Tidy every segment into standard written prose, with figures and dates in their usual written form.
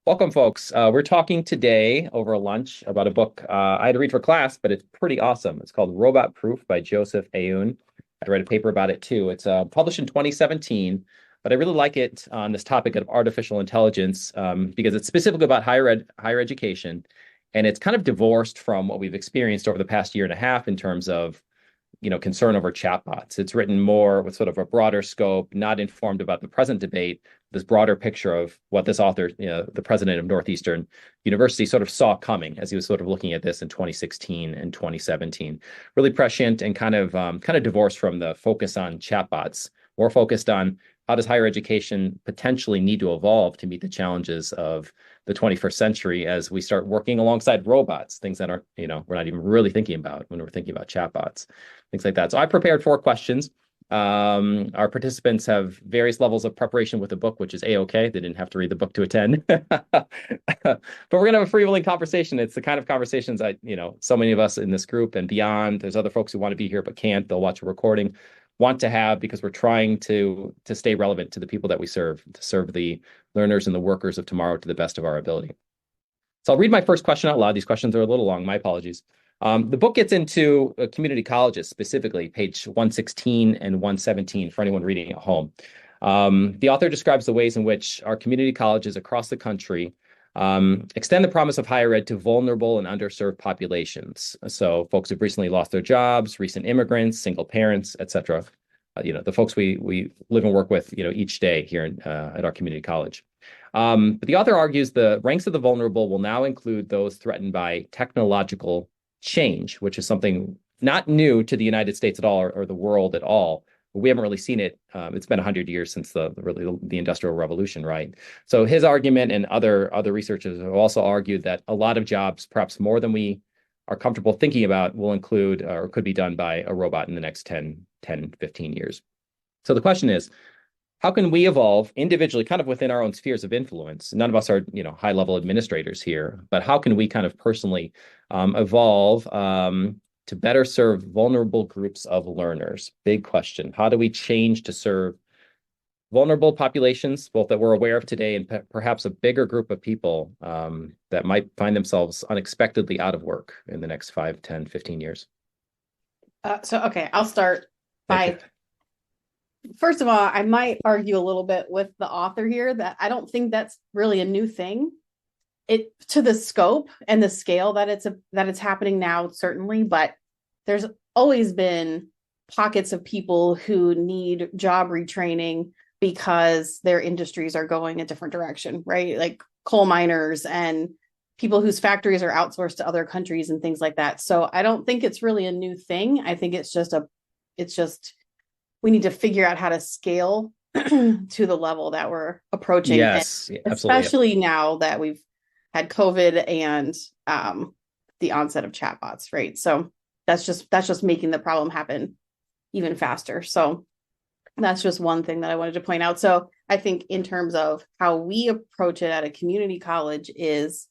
Welcome, folks. We're talking today over lunch about a book I had to read for class, but it's pretty awesome. It's called Robot Proof by Joseph Aoun. I read a paper about it too. It's published in 2017, but I really like it on this topic of artificial intelligence because it's specifically about higher education, and it's kind of divorced from what we've experienced over the past year and a half in terms of concern over chatbots. It's written more with sort of a broader scope, not informed about the present debate, this broader picture of what this author, the president of Northeastern University, sort of saw coming as he was sort of looking at this in 2016 and 2017. Really prescient and kind of divorced from the focus on chatbots, more focused on how does higher education potentially need to evolve to meet the challenges of the 21st century as we start working alongside robots, things that we're not even really thinking about when we're thinking about chatbots, things like that. So I prepared 4 questions. Our participants have various levels of preparation with the book, which is A-OK. They didn't have to read the book to attend. But we're going to have a free-wheeling conversation. It's the kind of conversations so many of us in this group and beyond, there's other folks who want to be here but can't. They'll watch a recording, want to have, because we're trying to stay relevant to the people that we serve, to serve the learners and the workers of tomorrow to the best of our ability. So I'll read my first question out loud. These questions are a little long. My apologies. The book gets into community colleges, specifically page 116 and 117 for anyone reading at home. The author describes the ways in which our community colleges across the country extend the promise of higher ed to vulnerable and underserved populations. So folks who've recently lost their jobs, recent immigrants, single parents, et cetera. The folks we live and work with, each day here at our community college. But the author argues the ranks of the vulnerable will now include those threatened by technological change, which is something not new to the United States at all, or the world at all. But we haven't really seen it. It's been 100 years since the Industrial Revolution, right? So his argument and other researchers have also argued that a lot of jobs, perhaps more than we are comfortable thinking about, will include or could be done by a robot in the next 10, 15 years. So the question is, how can we evolve individually, kind of within our own spheres of influence? None of us are, high-level administrators here, but how can we kind of personally evolve to better serve vulnerable groups of learners? Big question. How do we change to serve vulnerable populations, both that we're aware of today and perhaps a bigger group of people that might find themselves unexpectedly out of work in the next 5, 10, 15 years? Okay, I'll start by first of all, I might argue a little bit with the author here that I don't think that's really a new thing. It to the scope and the scale that it's happening now, certainly, but there's always been pockets of people who need job retraining because their industries are going a different direction, right? Like coal miners and people whose factories are outsourced to other countries and things like that. So I don't think it's really a new thing. I think it's just we need to figure out how to scale to the level that we're approaching. Yes, and absolutely. especially now that we've had COVID and the onset of chatbots, right? So that's just making the problem happen even faster. So that's just one thing that I wanted to point out. So I think in terms of how we approach it at a community college is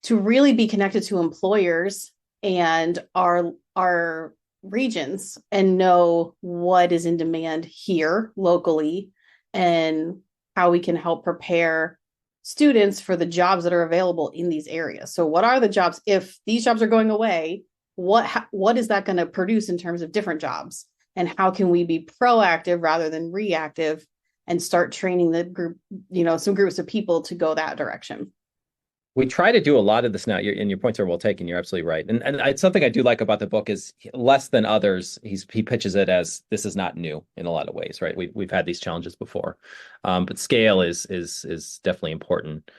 to really be connected to employers and our regions and know what is in demand here locally and how we can help prepare students for the jobs that are available in these areas. So what are the jobs? If these jobs are going away, what is that going to produce in terms of different jobs? And how can we be proactive rather than reactive and start training the group, some groups of people to go that direction? We try to do a lot of this now, and your points are well taken. You're absolutely right. And it's something I do like about the book is less than others. He pitches it as this is not new in a lot of ways, right? We've had these challenges before, but scale is definitely important.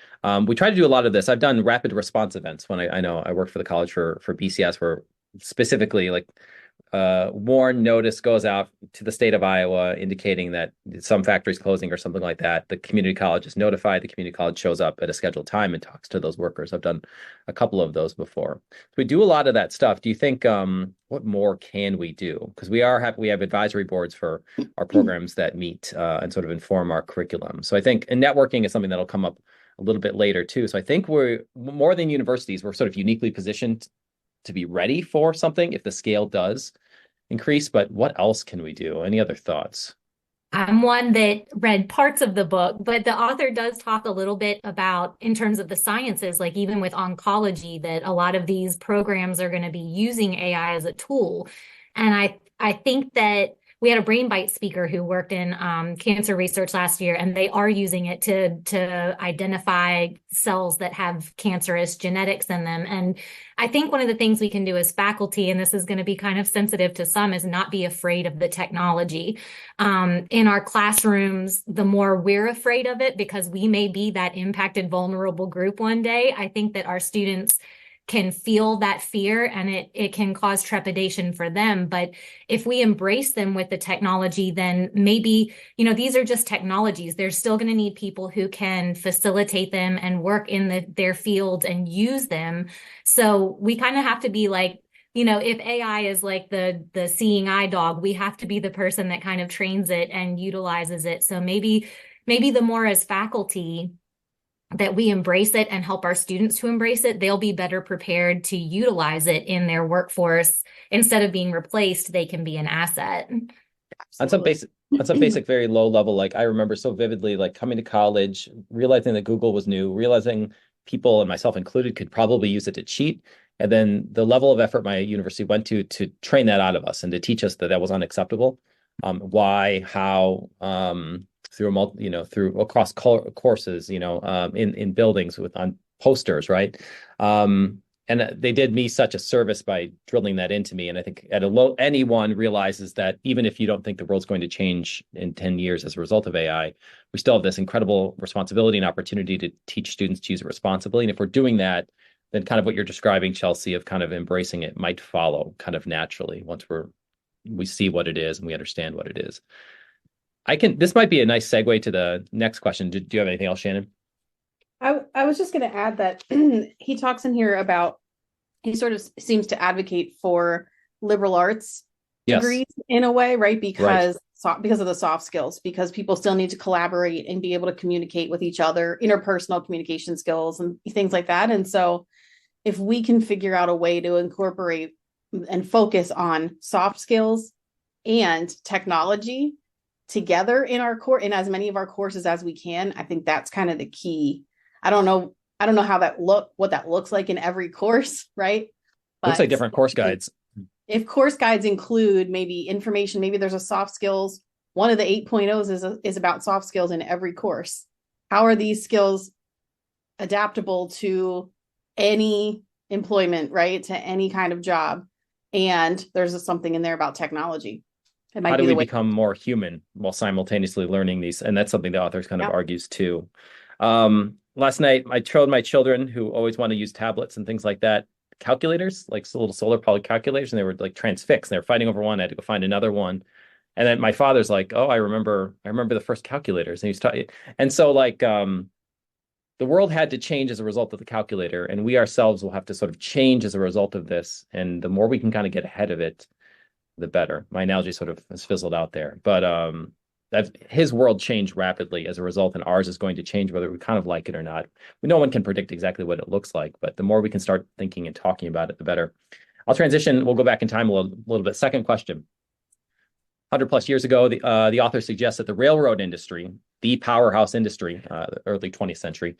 We try to do a lot of this. I've done rapid response events when I know I worked for the college for BCS, where specifically like warn notice goes out to the state of Iowa indicating that some factory's closing or something like that. The community college is notified. The community college shows up at a scheduled time and talks to those workers. I've done a couple of those before. So we do a lot of that stuff. Do you think what more can we do? Because we have advisory boards for our programs that meet and sort of inform our curriculum. So I think, and networking is something that'll come up a little bit later too. So I think we're more than universities, we're sort of uniquely positioned to be ready for something if the scale does increase. But what else can we do? Any other thoughts? I'm one that read parts of the book, but the author does talk a little bit about, in terms of the sciences, like even with oncology, that a lot of these programs are going to be using AI as a tool. And I think that we had a Brain Bite speaker who worked in cancer research last year, and they are using it to identify cells that have cancerous genetics in them. And I think one of the things we can do as faculty, and this is going to be kind of sensitive to some, is not be afraid of the technology in our classrooms. The more we're afraid of it, because we may be that impacted, vulnerable group one day, I think that our students can feel that fear, and it can cause trepidation for them. But if we embrace them with the technology, then maybe, these are just technologies. They're still going to need people who can facilitate them and work in their field and use them. So we kind of have to be like, if AI is like the seeing eye dog, we have to be the person that kind of trains it and utilizes it. So maybe the more as faculty that we embrace it and help our students to embrace it, they'll be better prepared to utilize it in their workforce. Instead of being replaced, they can be an asset. On some Absolutely. basic on some basic very low level, like I remember so vividly, like coming to college, realizing that Google was new, realizing people, and myself included, could probably use it to cheat. And then the level of effort my university went to train that out of us and to teach us that that was unacceptable. Why, how, through through across courses, in buildings with on posters, right? And they did me such a service by drilling that into me. And I think anyone realizes that even if you don't think the world's going to change in 10 years as a result of AI, we still have this incredible responsibility and opportunity to teach students to use it responsibly. And if we're doing that, then kind of what you're describing, Chelsea, of kind of embracing it might follow kind of naturally once we see what it is and we understand what it is. This might be a nice segue to the next question. Do you have anything else, Shannon? I was just going to add that he talks in here about, he sort of seems to advocate for liberal arts Yes. degrees in a way, right? Right. Because of the soft skills, because people still need to collaborate and be able to communicate with each other, interpersonal communication skills and things like that. And so if we can figure out a way to incorporate and focus on soft skills and technology together in our course, in as many of our courses as we can, I think that's kind of the key. I don't know how what that looks like in every course, right? Looks like But different course guides. if course guides include maybe information, maybe there's a soft skills, one of the 8.0s is about soft skills in every course. How are these skills adaptable to any employment, right? To any kind of job? And there's something in there about technology. It How might do be we the way. become more human while simultaneously learning these? And that's something the author kind of Yeah. argues too. Last night, I showed my children who always want to use tablets and things like that, calculators, like little solar poly calculators, and they were like transfixed. And they were fighting over one. I had to go find another one. And then my father's like, "Oh, I remember the first calculators." And he's talking, and so like the world had to change as a result of the calculator, and we ourselves will have to sort of change as a result of this. And the more we can kind of get ahead of it, the better. My analogy sort of has fizzled out there, but that his world changed rapidly as a result, and ours is going to change whether we kind of like it or not. No one can predict exactly what it looks like, but the more we can start thinking and talking about it, the better. I'll transition. We'll go back in time a little bit. Second question. 100 plus years ago, the author suggests that the railroad industry, the powerhouse industry, the early 20th century,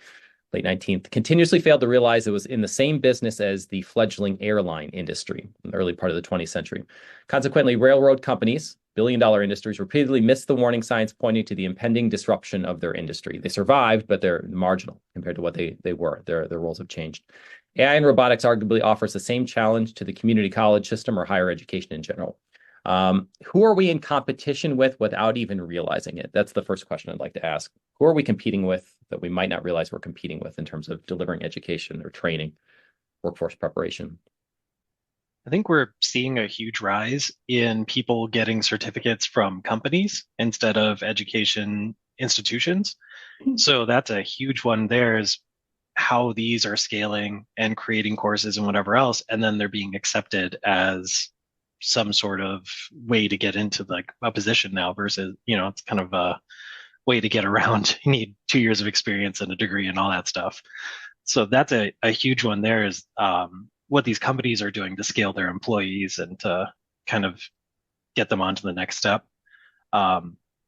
late 19th, continuously failed to realize it was in the same business as the fledgling airline industry in the early part of the 20th century. Consequently, railroad companies, billion-dollar industries, repeatedly missed the warning signs pointing to the impending disruption of their industry. They survived, but they're marginal compared to what they were. Their roles have changed. AI and robotics arguably offers the same challenge to the community college system or higher education in general. Who are we in competition with without even realizing it? That's the first question I'd like to ask. Who are we competing with that we might not realize we're competing with in terms of delivering education or training, workforce preparation? I think we're seeing a huge rise in people getting certificates from companies instead of education institutions. So that's a huge one there is how these are scaling and creating courses and whatever else, and then they're being accepted as some sort of way to get into like a position now versus, it's kind of a way to get around. You need 2 years of experience and a degree and all that stuff. So that's a huge one there is what these companies are doing to scale their employees and to kind of get them onto the next step.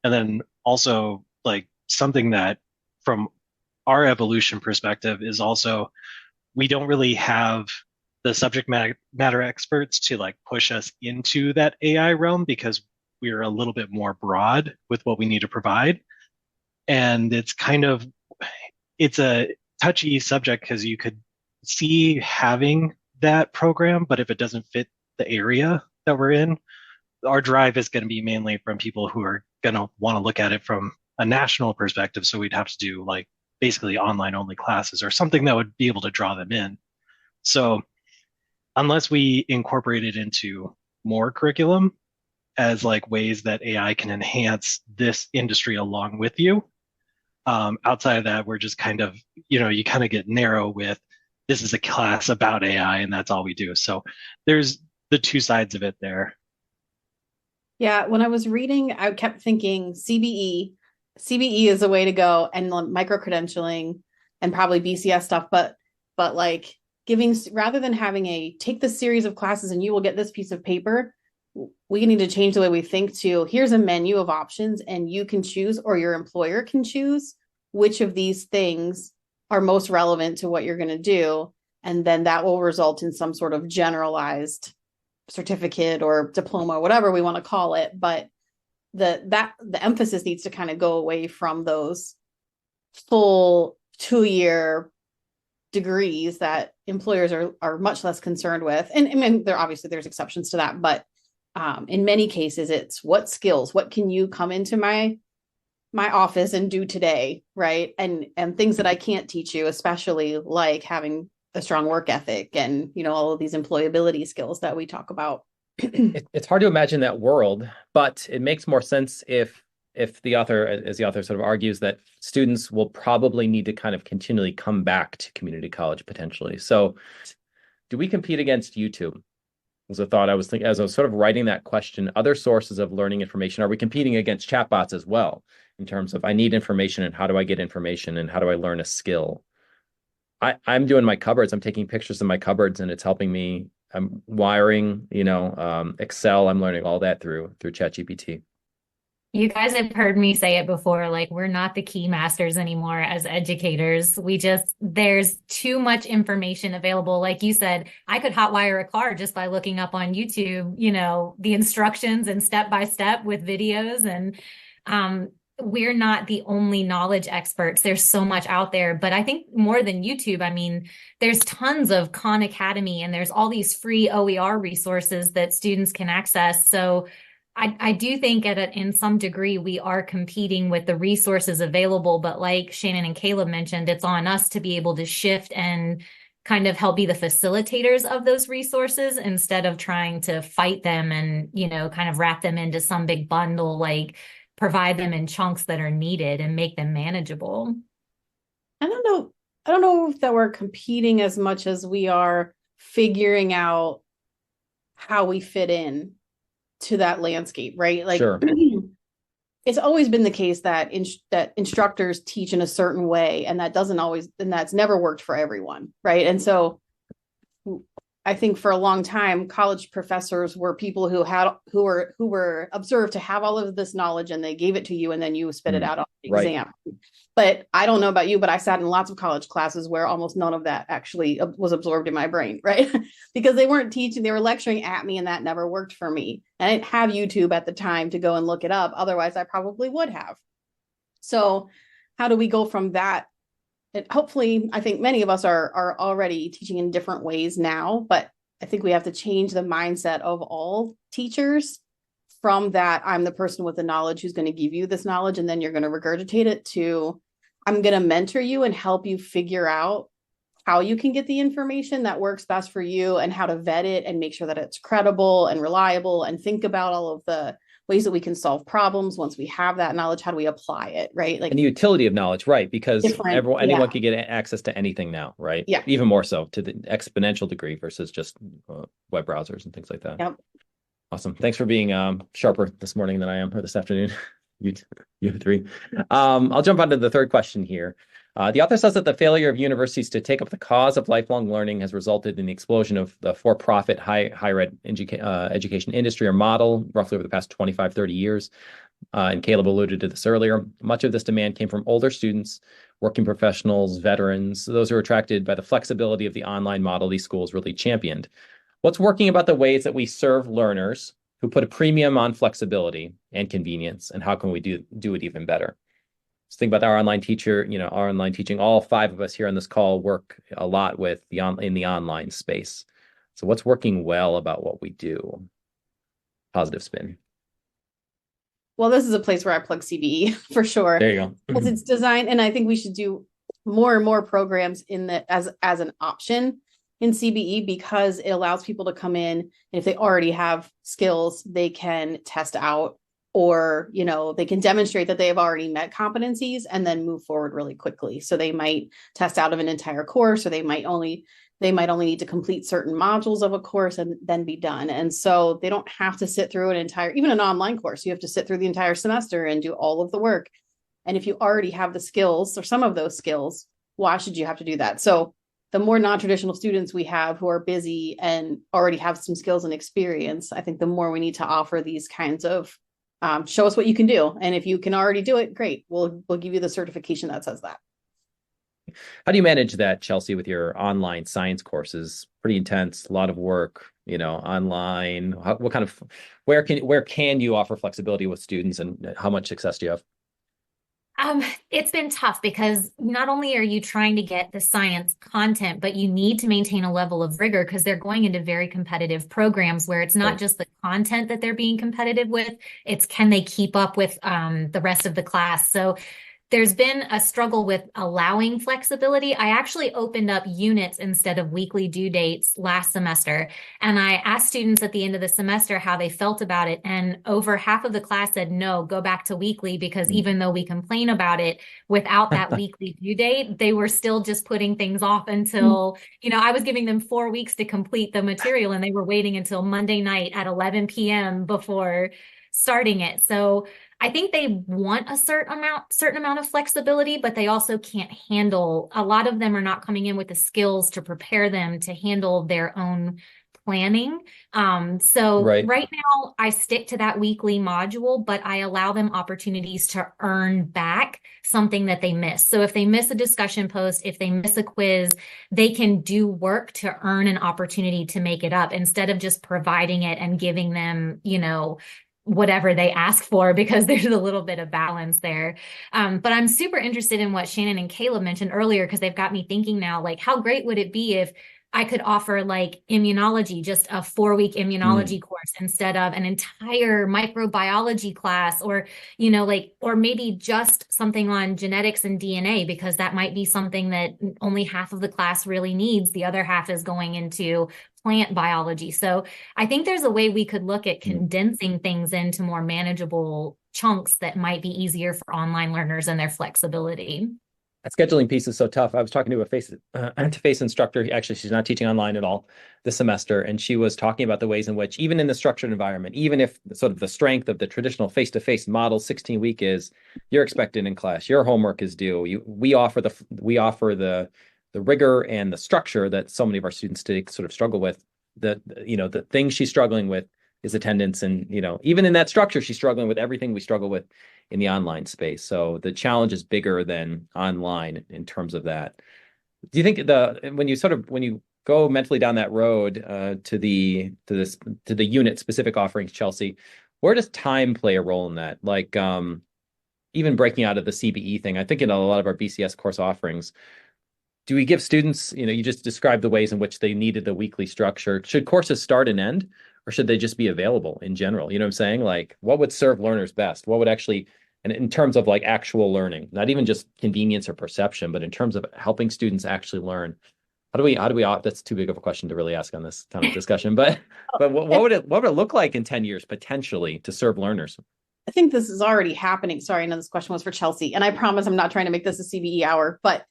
And then also like something that from our evolution perspective is also we don't really have the subject matter experts to like push us into that AI realm because we're a little bit more broad with what we need to provide. And it's a touchy subject because you could see having that program, but if it doesn't fit the area that we're in, our drive is going to be mainly from people who are going to want to look at it from a national perspective. So we'd have to do like basically online only classes or something that would be able to draw them in. So unless we incorporate it into more curriculum as like ways that AI can enhance this industry along with you, outside of that, we're just kind of, you kind of get narrow with this is a class about AI and that's all we do. So there's the two sides of it there. Yeah, when I was reading, I kept thinking CBE. CBE is a way to go, and micro credentialing and probably BCS stuff, but like giving, rather than having a take this series of classes and you will get this piece of paper, we need to change the way we think to here's a menu of options and you can choose, or your employer can choose which of these things are most relevant to what you're going to do. And then that will result in some sort of generalized certificate or diploma, whatever we want to call it. But the emphasis needs to kind of go away from those full 2-year degrees that employers are much less concerned with. And I mean, there's exceptions to that, but in many cases, it's what skills, what can you come into my office and do today, right? And things that I can't teach you, especially like having a strong work ethic and all of these employability skills that we talk about. It's hard to imagine that world, but it makes more sense if the author, as the author sort of argues, that students will probably need to kind of continually come back to community college potentially. So do we compete against YouTube? Was a thought I was thinking as I was sort of writing that question. Other sources of learning information, are we competing against chatbots as well in terms of I need information and how do I get information and how do I learn a skill? I'm doing my cupboards. I'm taking pictures of my cupboards and it's helping me. I'm wiring, Excel. I'm learning all that through ChatGPT. You guys have heard me say it before, like we're not the key masters anymore as educators. There's too much information available. Like you said, I could hotwire a car just by looking up on YouTube, the instructions and step by step with videos. And we're not the only knowledge experts. There's so much out there, but I think more than YouTube, I mean, there's tons of Khan Academy and there's all these free OER resources that students can access. So I do think in some degree, we are competing with the resources available, but like Shannon and Caleb mentioned, it's on us to be able to shift and kind of help be the facilitators of those resources instead of trying to fight them and, kind of wrap them into some big bundle, like provide them in chunks that are needed and make them manageable. I don't know if that we're competing as much as we are figuring out how we fit in to that landscape, right? Like Sure. It's always been the case that that instructors teach in a certain way, and that's never worked for everyone, right? And so I think for a long time, college professors were people who were observed to have all of this knowledge, and they gave it to you, and then you spit it out on the exam. But I don't know about you, but I sat in lots of college classes where almost none of that actually was absorbed in my brain, right? Because they weren't teaching, they were lecturing at me, and that never worked for me. And I didn't have YouTube at the time to go and look it up. Otherwise, I probably would have. So how do we go from that? And hopefully, I think many of us are already teaching in different ways now, but I think we have to change the mindset of all teachers from that I'm the person with the knowledge who's going to give you this knowledge, and then you're going to regurgitate it, to I'm going to mentor you and help you figure out how you can get the information that works best for you and how to vet it and make sure that it's credible and reliable, and think about all of the ways that we can solve problems once we have that knowledge. How do we apply it, right? Like, and the utility of knowledge, right? Because anyone can get access to anything now, right? Yeah. Even more so to the exponential degree versus just web browsers and things like that. Yep. Awesome. Thanks for being sharper this morning than I am, or this afternoon. You three. I'll jump on to the third question here. The author says that the failure of universities to take up the cause of lifelong learning has resulted in the explosion of the for-profit higher ed education industry or model roughly over the past 25, 30 years. And Caleb alluded to this earlier. Much of this demand came from older students, working professionals, veterans, those who are attracted by the flexibility of the online model these schools really championed. What's working about the ways that we serve learners who put a premium on flexibility and convenience, and how can we do it even better? Just think about our online teacher, our online teaching. All 5 of us here on this call work a lot with in the online space. So what's working well about what we do? Positive spin. Well, this is a place where I plug CBE for sure. There you go. Because it's designed, and I think we should do more and more programs in the as an option in CBE, because it allows people to come in, and if they already have skills, they can test out, or they can demonstrate that they have already met competencies and then move forward really quickly. So they might test out of an entire course, or they might only need to complete certain modules of a course and then be done. And so they don't have to sit through even an online course. You have to sit through the entire semester and do all of the work. And if you already have the skills or some of those skills, why should you have to do that? So the more non-traditional students we have who are busy and already have some skills and experience, I think the more we need to offer these kinds of show us what you can do. And if you can already do it, great. We'll give you the certification that says that. How do you manage that, Chelsea, with your online science courses? Pretty intense, a lot of work, online. Where can you offer flexibility with students, and how much success do you have? It's been tough, because not only are you trying to get the science content, but you need to maintain a level of rigor, because they're going into very competitive programs where it's not just the content that they're being competitive with, it's can they keep up with the rest of the class. So there's been a struggle with allowing flexibility. I actually opened up units instead of weekly due dates last semester. And I asked students at the end of the semester how they felt about it. And over half of the class said, no, go back to weekly, because even though we complain about it, without that weekly due date, they were still just putting things off until, I was giving them 4 weeks to complete the material, and they were waiting until Monday night at 11 p.m. before starting it. So I think they want a certain amount of flexibility, but they also can't handle, a lot of them are not coming in with the skills to prepare them to handle their own planning. So right now I stick to that weekly module, but I allow them opportunities to earn back something that they miss. So if they miss a discussion post, if they miss a quiz, they can do work to earn an opportunity to make it up, instead of just providing it and giving them, whatever they ask for, because there's a little bit of balance there. But I'm super interested in what Shannon and Caleb mentioned earlier, because they've got me thinking now, like, how great would it be if I could offer like immunology, just a 4-week immunology course instead of an entire microbiology class, or, or maybe just something on genetics and DNA, because that might be something that only half of the class really needs. The other half is going into plant biology. So I think there's a way we could look at condensing things into more manageable chunks that might be easier for online learners and their flexibility. That scheduling piece is so tough. I was talking to a face-to-face instructor. Actually, she's not teaching online at all this semester. And she was talking about the ways in which, even in the structured environment, even if sort of the strength of the traditional face-to-face model 16-week is you're expected in class, your homework is due. We offer the rigor and the structure that so many of our students today sort of struggle with. The thing she's struggling with is attendance. And, even in that structure, she's struggling with everything we struggle with in the online space. So the challenge is bigger than online in terms of that. Do you think when you go mentally down that road to the unit specific offerings, Chelsea, where does time play a role in that? Like even breaking out of the CBE thing, I think in a lot of our BCS course offerings, do we give students, you just described the ways in which they needed the weekly structure. Should courses start and end, or should they just be available in general? You know what I'm saying? Like, what would serve learners best? What would actually, and in terms of like actual learning, not even just convenience or perception, but in terms of helping students actually learn, how do we, that's too big of a question to really ask on this kind of discussion, but what would it look like in 10 years potentially to serve learners? I think this is already happening. Sorry, I know this question was for Chelsea, and I promise I'm not trying to make this a CBE hour, but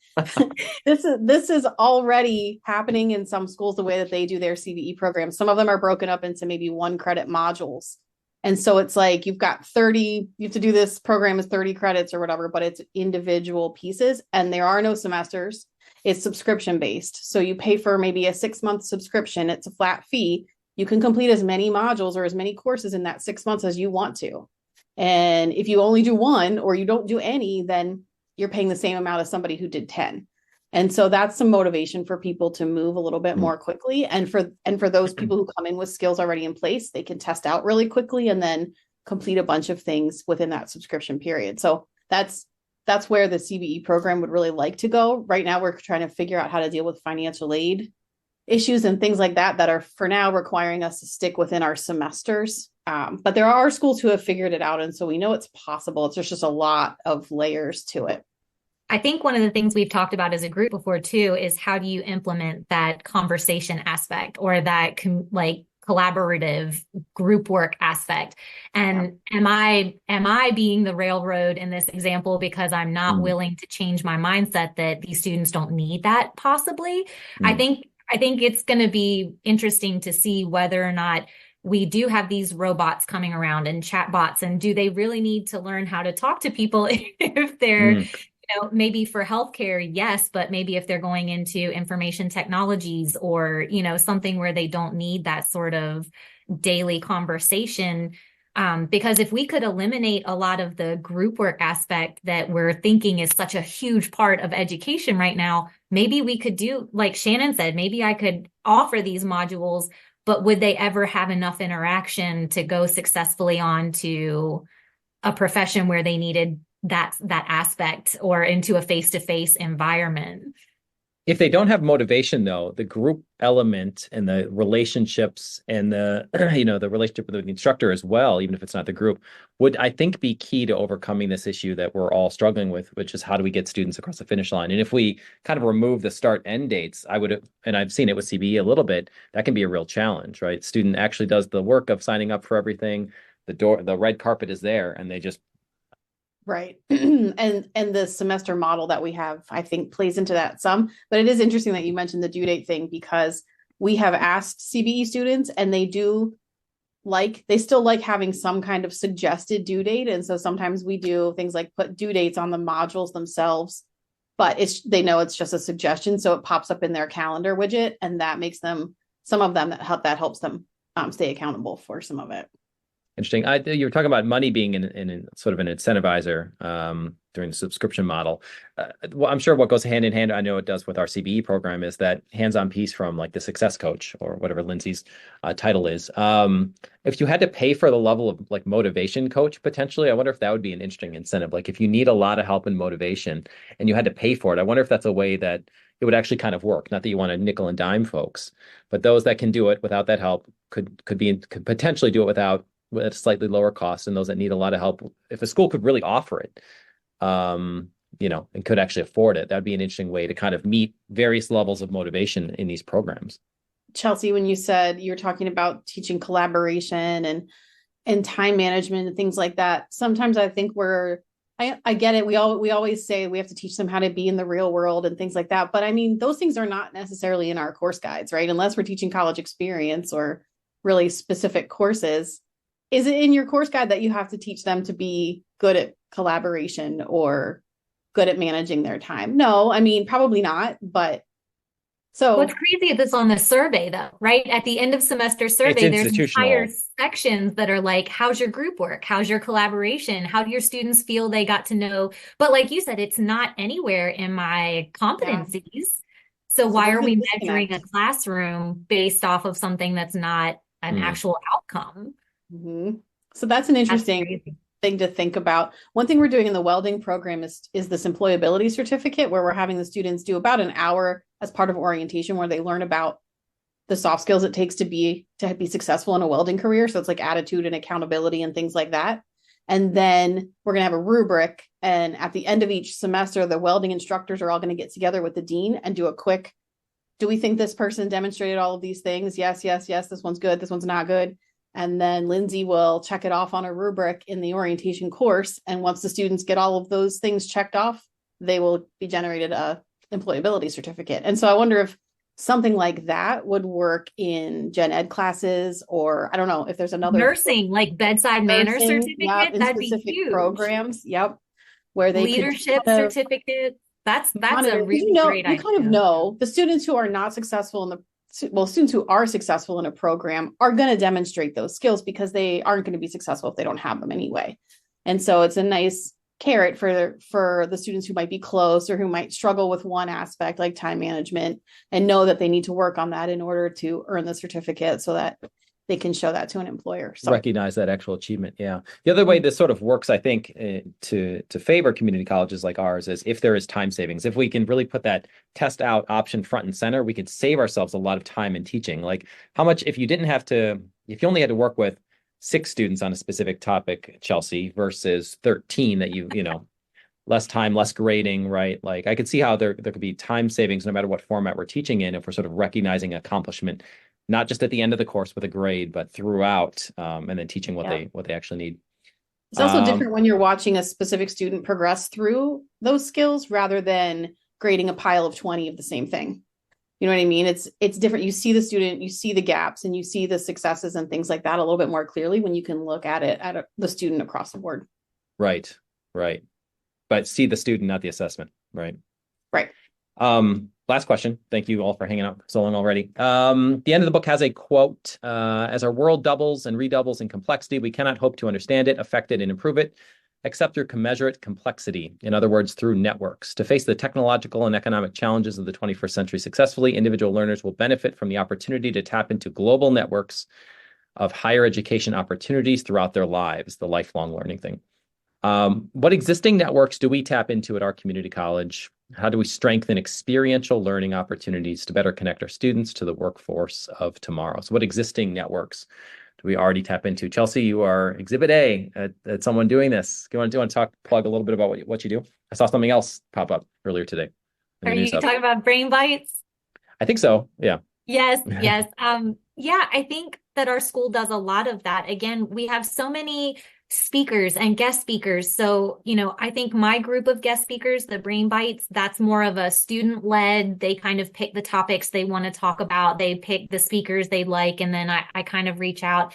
this is already happening in some schools, the way that they do their CBE programs. Some of them are broken up into maybe 1 credit modules. And so it's like you've got 30, you have to do this program is 30 credits or whatever, but it's individual pieces, and there are no semesters. It's subscription based. So you pay for maybe a 6-month subscription. It's a flat fee. You can complete as many modules or as many courses in that 6 months as you want to. And if you only do one or you don't do any, then you're paying the same amount as somebody who did 10. And so that's some motivation for people to move a little bit more quickly. And for those people who come in with skills already in place, they can test out really quickly and then complete a bunch of things within that subscription period. So that's where the CBE program would really like to go. Right now, we're trying to figure out how to deal with financial aid issues and things like that are for now requiring us to stick within our semesters. But there are schools who have figured it out. And so we know it's possible. There's just a lot of layers to it. I think one of the things we've talked about as a group before too is how do you implement that conversation aspect or that collaborative group work aspect. And am I being the railroad in this example because I'm not willing to change my mindset that these students don't need that possibly? I think it's going to be interesting to see whether or not we do have these robots coming around and chatbots, and do they really need to learn how to talk to people if they're maybe for healthcare, yes, but maybe if they're going into information technologies or, something where they don't need that sort of daily conversation. Because if we could eliminate a lot of the group work aspect that we're thinking is such a huge part of education right now, maybe we could do, like Shannon said, maybe I could offer these modules, but would they ever have enough interaction to go successfully on to a profession where they needed that aspect or into a face-to-face environment? If they don't have motivation, though, the group element and the relationships and the the relationship with the instructor as well, even if it's not the group, would, I think, be key to overcoming this issue that we're all struggling with, which is how do we get students across the finish line? And if we kind of remove the start end dates, and I've seen it with CBE a little bit, that can be a real challenge, right? Student actually does the work of signing up for everything. The red carpet is there, and they just right. And the semester model that we have, I think, plays into that some. But it is interesting that you mentioned the due date thing, because we have asked CBE students and they still like having some kind of suggested due date. And so sometimes we do things like put due dates on the modules themselves, but they know it's just a suggestion. So it pops up in their calendar widget, and that makes some of them that helps them stay accountable for some of it. Interesting. You were talking about money being in sort of an incentivizer during the subscription model. Well, I'm sure what goes hand in hand, I know it does with our CBE program, is that hands-on piece from like the success coach or whatever Lindsay's title is. If you had to pay for the level of like motivation coach, potentially, I wonder if that would be an interesting incentive. Like if you need a lot of help and motivation and you had to pay for it, I wonder if that's a way that it would actually kind of work. Not that you want to nickel and dime folks, but those that can do it without that help could potentially do it at a slightly lower cost, and those that need a lot of help, if a school could really offer it, and could actually afford it, that'd be an interesting way to kind of meet various levels of motivation in these programs. Chelsea, when you said you're talking about teaching collaboration and time management and things like that, sometimes I think I get it. We always say we have to teach them how to be in the real world and things like that. But I mean, those things are not necessarily in our course guides, right? Unless we're teaching college experience or really specific courses. Is it in your course guide that you have to teach them to be good at collaboration or good at managing their time? No, I mean, probably not. But so what's crazy is it's on the survey, though, right? At the end of semester survey, there's entire sections that are like, how's your group work? How's your collaboration? How do your students feel they got to know? But like you said, it's not anywhere in my competencies. Yeah. So why are we measuring a classroom based off of something that's not an actual outcome? Mm-hmm. So that's an interesting thing to think about. One thing we're doing in the welding program is this employability certificate, where we're having the students do about an hour as part of orientation, where they learn about the soft skills it takes to be successful in a welding career. So it's like attitude and accountability and things like that. And then we're going to have a rubric. And at the end of each semester, the welding instructors are all going to get together with the dean and do a quick, do we think this person demonstrated all of these things? Yes, yes, yes. This one's good. This one's not good. And then Lindsay will check it off on a rubric in the orientation course. And once the students get all of those things checked off, they will be generated a employability certificate. And so I wonder if something like that would work in gen ed classes, or I don't know if there's another nursing, like bedside manner certificate. Yep, that'd be huge. Programs. Yep. Where they leadership certificate. That's a really great idea. You kind of know the students who are not successful in students who are successful in a program are going to demonstrate those skills, because they aren't going to be successful if they don't have them anyway. And so it's a nice carrot for the students who might be close or who might struggle with one aspect like time management and know that they need to work on that in order to earn the certificate so that they can show that to an employer. So recognize that actual achievement. Yeah. The other way this sort of works, I think, to favor community colleges like ours is if there is time savings. If we can really put that test out option front and center, we could save ourselves a lot of time in teaching. Like how much, if you only had to work with 6 students on a specific topic, Chelsea, versus 13 that less time, less grading, right? Like I could see how there could be time savings no matter what format we're teaching in if we're sort of recognizing accomplishment, not just at the end of the course with a grade, but throughout, and then teaching what they actually need. It's also different when you're watching a specific student progress through those skills rather than grading a pile of 20 of the same thing. You know what I mean? It's different. You see the student, you see the gaps, and you see the successes and things like that a little bit more clearly when you can look at it at the student across the board. Right. But see the student, not the assessment. Right. Last question. Thank you all for hanging out so long already. The end of the book has a quote, as our world doubles and redoubles in complexity, we cannot hope to understand it, affect it, and improve it, except through commensurate complexity. In other words, through networks. To face the technological and economic challenges of the 21st century successfully, individual learners will benefit from the opportunity to tap into global networks of higher education opportunities throughout their lives, the lifelong learning thing. What existing networks do we tap into at our community college? How do we strengthen experiential learning opportunities to better connect our students to the workforce of tomorrow? So what existing networks do we already tap into? Chelsea, you are Exhibit A at someone doing this. Do you want to plug a little bit about what you do? I saw something else pop up earlier today. Are you talking about Brain Bites? I think so. Yeah. Yes. Yeah, I think that our school does a lot of that. Again, we have so many speakers and guest speakers. So, I think my group of guest speakers, the Brain Bites, that's more of a student led. They kind of pick the topics they want to talk about. They pick the speakers they like. And then I kind of reach out.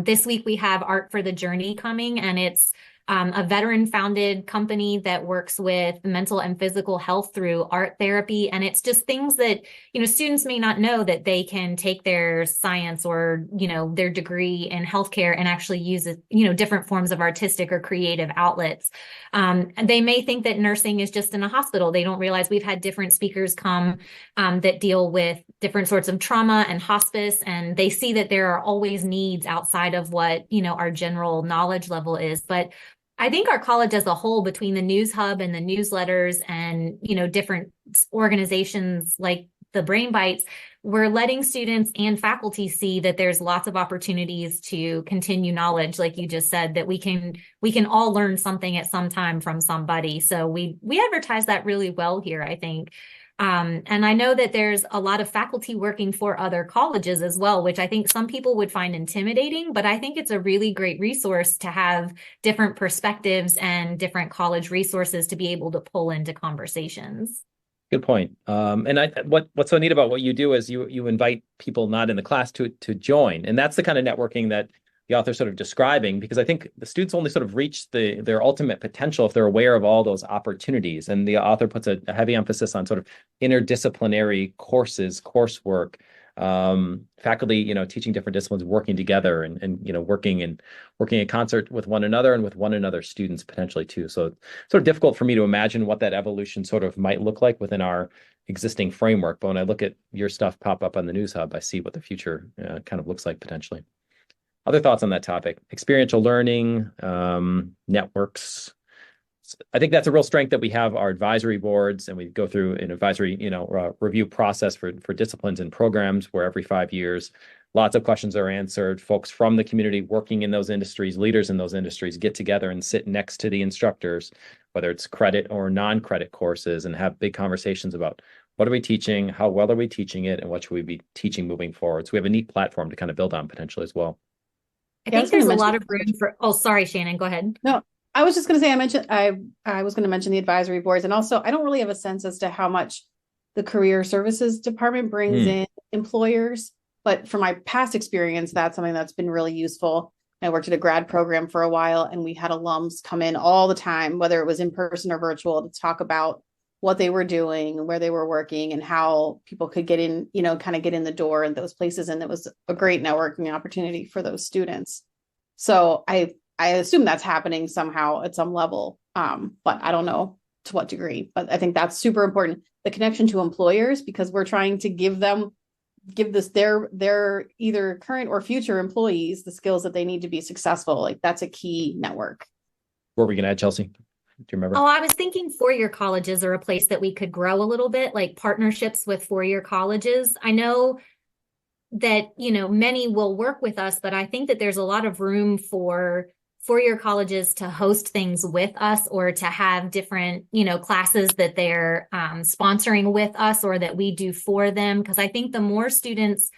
This week we have Art for the Journey coming, and it's a veteran founded company that works with mental and physical health through art therapy. And it's just things that, students may not know that they can take their science or, their degree in healthcare and actually use it, different forms of artistic or creative outlets. And they may think that nursing is just in a hospital. They don't realize we've had different speakers come that deal with different sorts of trauma and hospice. And they see that there are always needs outside of what, our general knowledge level is. But I think our college as a whole, between the news hub and the newsletters and, different organizations like the Brain Bites, we're letting students and faculty see that there's lots of opportunities to continue knowledge, like you just said, that we can all learn something at some time from somebody. So we advertise that really well here, I think. And I know that there's a lot of faculty working for other colleges as well, which I think some people would find intimidating, but I think it's a really great resource to have different perspectives and different college resources to be able to pull into conversations. Good point. And what's so neat about what you do is you invite people not in the class to join. And that's the kind of networking that the author's sort of describing, because I think the students only sort of reach their ultimate potential if they're aware of all those opportunities. And the author puts a heavy emphasis on sort of interdisciplinary coursework, faculty, teaching different disciplines, working together and working in concert with one another and with one another's students potentially too. So it's sort of difficult for me to imagine what that evolution sort of might look like within our existing framework. But when I look at your stuff pop up on the News Hub, I see what the future kind of looks like potentially. Other thoughts on that topic? Experiential learning, networks. I think that's a real strength that we have our advisory boards, and we go through an advisory, review process for disciplines and programs where every 5 years, lots of questions are answered. Folks from the community working in those industries, leaders in those industries, get together and sit next to the instructors, whether it's credit or non-credit courses, and have big conversations about what are we teaching, how well are we teaching it, and what should we be teaching moving forward. So we have a neat platform to kind of build on potentially as well. I think there's a lot of room for, sorry, Shannon, go ahead. No, I was just going to say, I was going to mention the advisory boards. And also, I don't really have a sense as to how much the career services department brings in employers. But from my past experience, that's something that's been really useful. I worked at a grad program for a while, and we had alums come in all the time, whether it was in person or virtual, to talk about what they were doing, where they were working, and how people could get in, kind of get in the door in those places. And it was a great networking opportunity for those students. So I I assume that's happening somehow at some level. But I don't know to what degree. But I think that's super important. The connection to employers, because we're trying to give this their either current or future employees the skills that they need to be successful. Like that's a key network. What were we gonna add, Chelsea? Do you remember? Oh, I was thinking four-year colleges are a place that we could grow a little bit, like partnerships with four-year colleges. I know that, many will work with us, but I think that there's a lot of room for four-year colleges to host things with us or to have different, classes that they're sponsoring with us or that we do for them. Because I think the more students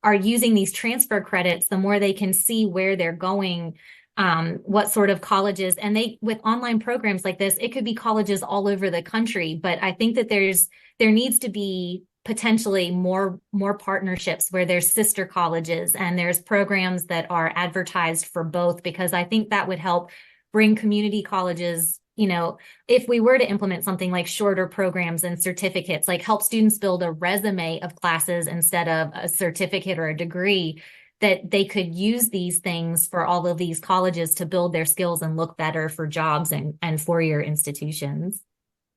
are using these transfer credits, the more they can see where they're going, what sort of colleges, and with online programs like this, it could be colleges all over the country. But I think that there needs to be potentially more partnerships where there's sister colleges and there's programs that are advertised for both, because I think that would help bring community colleges, if we were to implement something like shorter programs and certificates, like help students build a resume of classes instead of a certificate or a degree, that they could use these things for all of these colleges to build their skills and look better for jobs and four-year institutions.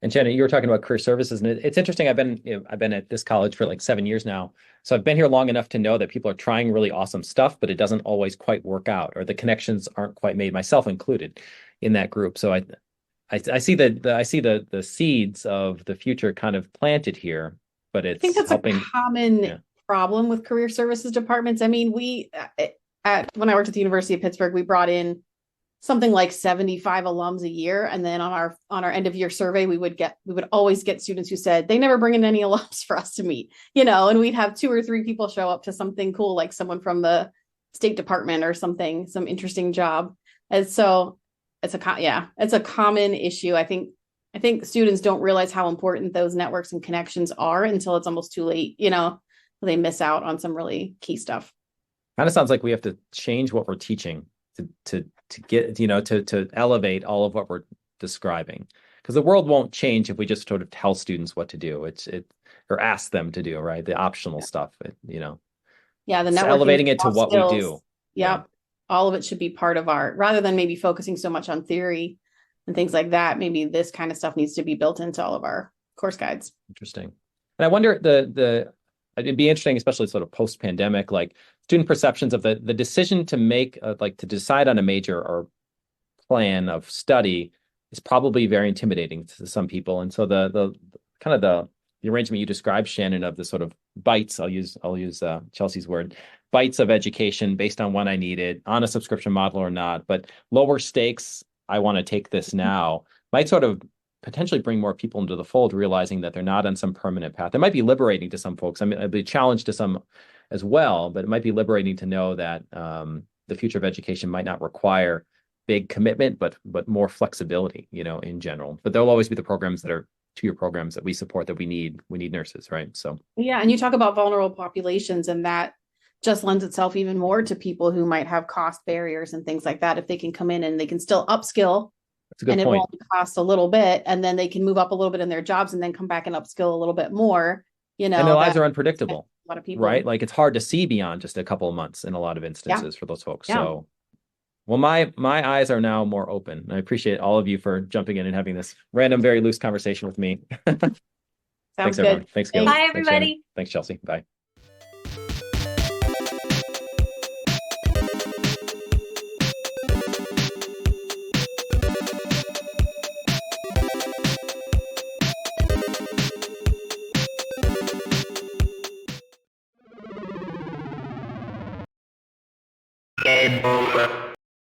And Jenna, you were talking about career services, and it's interesting. I've been at this college for like 7 years now, so I've been here long enough to know that people are trying really awesome stuff, but it doesn't always quite work out, or the connections aren't quite made, myself included, in that group. So I see the seeds of the future kind of planted here, but I think that's helping. a common problem with career services departments. I mean, when I worked at the University of Pittsburgh, we brought in something like 75 alums a year. And then on our end of year survey, we would always get students who said they never bring in any alums for us to meet, and we'd have 2 or 3 people show up to something cool, like someone from the State Department or something, some interesting job. And so it's a common issue. I think students don't realize how important those networks and connections are until it's almost too late, they miss out on some really key stuff. Kind of sounds like we have to change what we're teaching to get, to elevate all of what we're describing, because the world won't change if we just sort of tell students what to do. Or ask them to do, right? The optional stuff, Yeah, the networking, elevating it to what skills, we do. Yeah, all of it should be part of rather than maybe focusing so much on theory and things like that. Maybe this kind of stuff needs to be built into all of our course guides. Interesting. And I wonder it'd be interesting, especially sort of post-pandemic, like student perceptions of the decision to make, to decide on a major or plan of study is probably very intimidating to some people. And so the kind of the arrangement you described, Shannon, of the sort of bites, I'll use Chelsea's word, bites of education based on when I need it, on a subscription model or not, but lower stakes, I want to take this now, might sort of potentially bring more people into the fold, realizing that they're not on some permanent path. It might be liberating to some folks. I mean, it'd be a challenge to some as well, but it might be liberating to know that the future of education might not require big commitment, but more flexibility, in general. But there'll always be the programs that are 2-year programs that we support, that we need nurses, right? So yeah, and you talk about vulnerable populations, and that just lends itself even more to people who might have cost barriers and things like that. If they can come in and they can still upskill, that's a good and point. It won't cost a little bit, and then they can move up a little bit in their jobs and then come back and upskill a little bit more, and their lives are unpredictable. A lot of people, right? Like it's hard to see beyond just a couple of months in a lot of instances for those folks. So, well, my eyes are now more open. I appreciate all of you for jumping in and having this random, very loose conversation with me. Thanks, good. everyone. Thanks, Gail. Bye, everybody. Thanks, Chelsea. Bye. Game over.